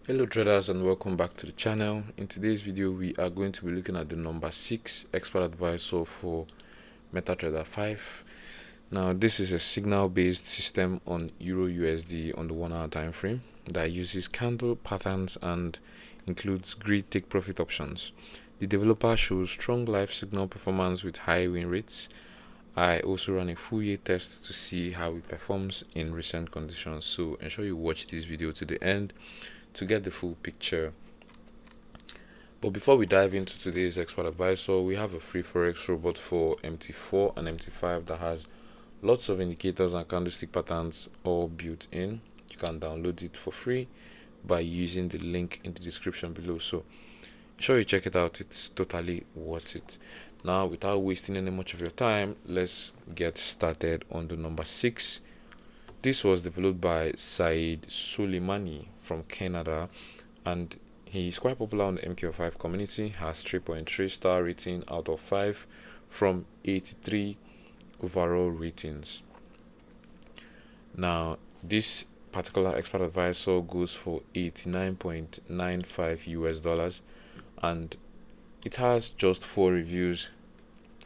Hello traders, and welcome back to the channel. In today's video we are going to be looking at the number 6 expert advisor for MetaTrader 5. Now this is a signal based system on EURUSD on the 1 hour time frame that uses candle patterns and includes grid take profit options. The developer shows strong live signal performance with high win rates. I also ran a full year test to see how it performs in recent conditions, so ensure you watch this video to the end to get the full picture. But before we dive into today's expert advisor, we have a free Forex robot for MT4 and MT5 that has lots of indicators and candlestick patterns all built in. You can download it for free by using the link in the description below. So sure you check it out, it's totally worth it. Now, without wasting any much of your time, let's get started on the number 6. This was developed by Saeed Soleimani from Canada, and he is quite popular on the MQ5 community, has 3.3 star rating out of 5 from 83 overall ratings. Now, this particular expert advisor goes for $89.95 US, and it has just 4 reviews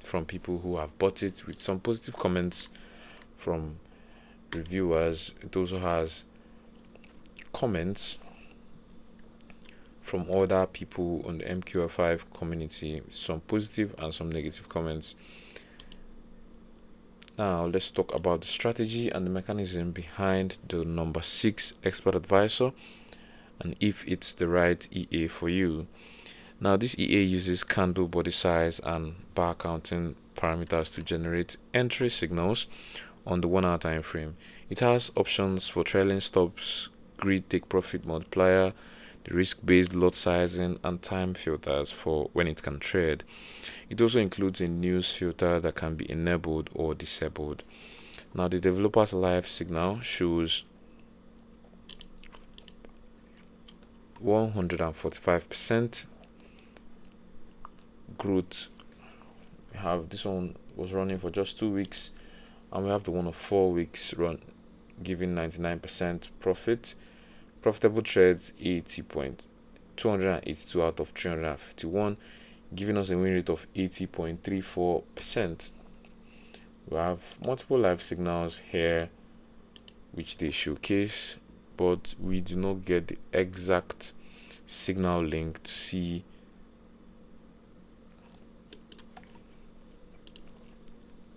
from people who have bought it, with some positive comments from reviewers. It also has comments from other people on the MQF5 community, some positive and some negative comments. Now let's talk about the strategy and the mechanism behind the number 6 expert advisor and if it's the right EA for you. Now this EA uses candle body size and bar counting parameters to generate entry signals on the 1 hour time frame. It has options for trailing stops, grid take profit multiplier, the risk-based lot sizing, and time filters for when it can trade. It also includes a news filter that can be enabled or disabled. Now the developer's live signal shows 145% growth. We have this one was running for just 2 weeks, and we have the one of 4 weeks run giving 99% profit. Profitable trades 282 out of 351, giving us a win rate of 80.34%. We have multiple live signals here which they showcase, but we do not get the exact signal link to see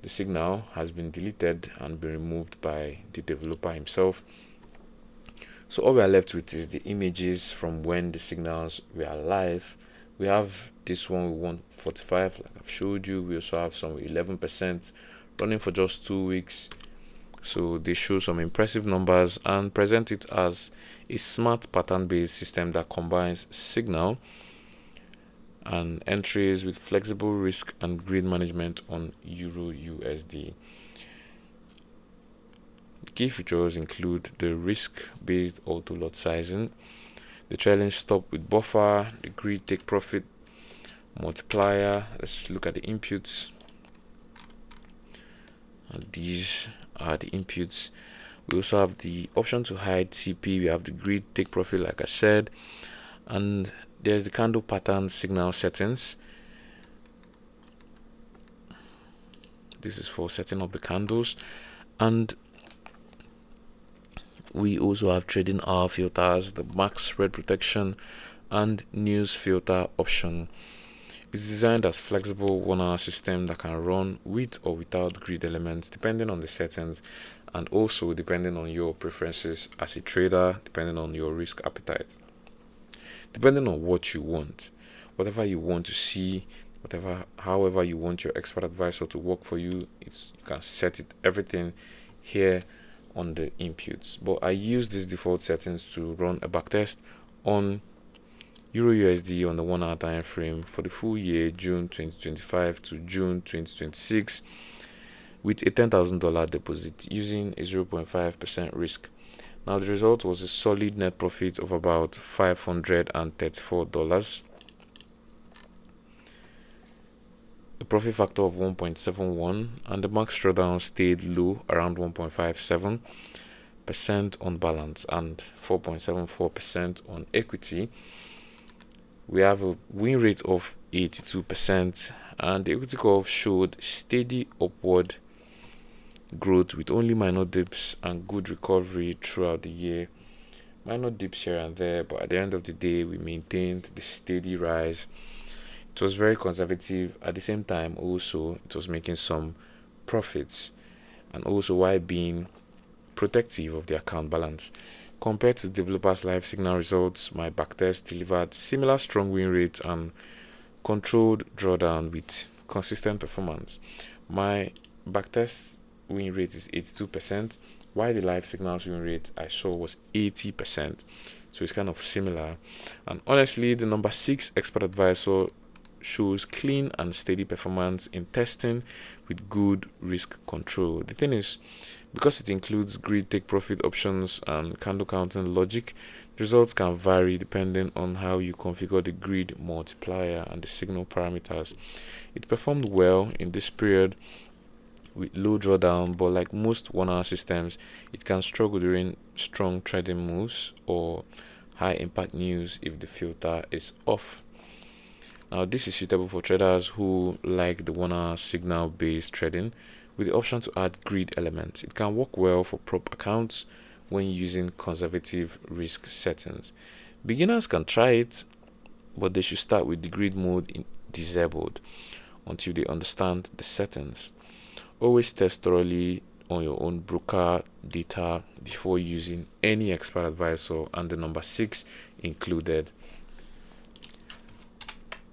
the signal has been deleted and been removed by the developer himself. So all we are left with is the images from when the signals were live. We have this one with 145, like I've showed you. We also have some 11% running for just 2 weeks. So they show some impressive numbers and present it as a smart pattern-based system that combines signal and entries with flexible risk and grid management on EURUSD. Key features include the risk-based auto lot sizing, the trailing stop with buffer, the grid take profit multiplier. Let's look at the inputs. And these are the inputs. We also have the option to hide CP. We have the grid take profit, like I said, and there's the candle pattern signal settings. This is for setting up the candles, and we also have trading hour filters, the max spread protection, and news filter option. It's designed as flexible 1 hour system that can run with or without grid elements depending on the settings, and also depending on your preferences as a trader, depending on your risk appetite, depending on what you want, whatever you want to see, however you want your expert advisor to work for you. You can set it everything here on the inputs. But I use these default settings to run a backtest on EURUSD on the 1 hour time frame for the full year June 2025 to June 2026 with a $10,000 deposit using a 0.5% risk. Now the result was a solid net profit of about $534, a profit factor of 1.71, and the max drawdown stayed low around 1.57. on balance and 4.74% on equity. We have a win rate of 82%, and the equity curve showed steady upward growth with only minor dips and good recovery throughout the year. Minor dips here and there, but at the end of the day, we maintained the steady rise. It was very conservative. At the same time, also, it was making some profits, and also while being protective of the account balance. Compared to developers' live signal results, my backtest delivered similar strong win rates and controlled drawdown with consistent performance. My backtest win rate is 82%, while the live signals win rate I saw was 80%. So it's kind of similar. And honestly, the NumberSix expert advisor shows clean and steady performance in testing with good risk control. The thing is, because it includes grid take profit options and candle counting logic, the results can vary depending on how you configure the grid multiplier and the signal parameters. It performed well in this period with low drawdown, but like most 1 hour systems, it can struggle during strong trading moves or high impact news if the filter is off. Now this is suitable for traders who like the 1 hour signal based trading with the option to add grid elements. It can work well for prop accounts when using conservative risk settings. Beginners can try it, but they should start with the grid mode disabled until they understand the settings. Always test thoroughly on your own broker data before using any expert advisor, and the NumberSix included.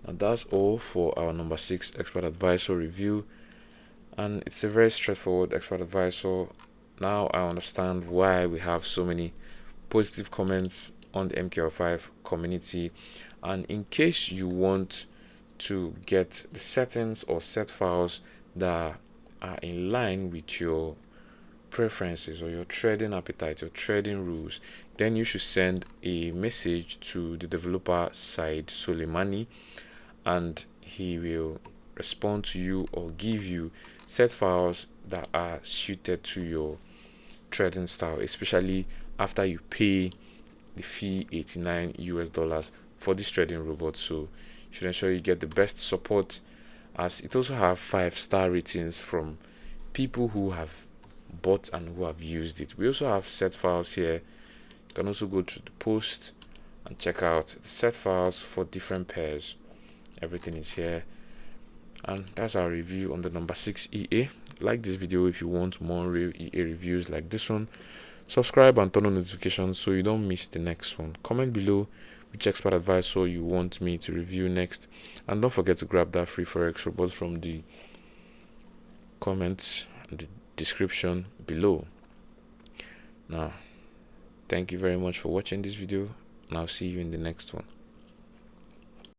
And that's all for our NumberSix expert advisor review, and it's a very straightforward expert advisor. Now I understand why we have so many positive comments on the MKL5 community. And in case you want to get the settings or set files that are in line with your preferences or your trading appetite, your trading rules, then you should send a message to the developer side Soleimani, and he will respond to you or give you set files that are suited to your trading style, especially after you pay the fee $89 for this trading robot. So you should ensure you get the best support, as it also have 5-star ratings from people who have bought and who have used it. We also have set files here. You can also go to the post and check out the set files for different pairs. Everything is here, and that's our review on the NumberSix EA. Like this video if you want more real EA reviews like this one. Subscribe and turn on notifications so you don't miss the next one. Comment below which expert advisor you want me to review next, and don't forget to grab that free Forex report from the comments and the description below. Now, thank you very much for watching this video, and I'll see you in the next one.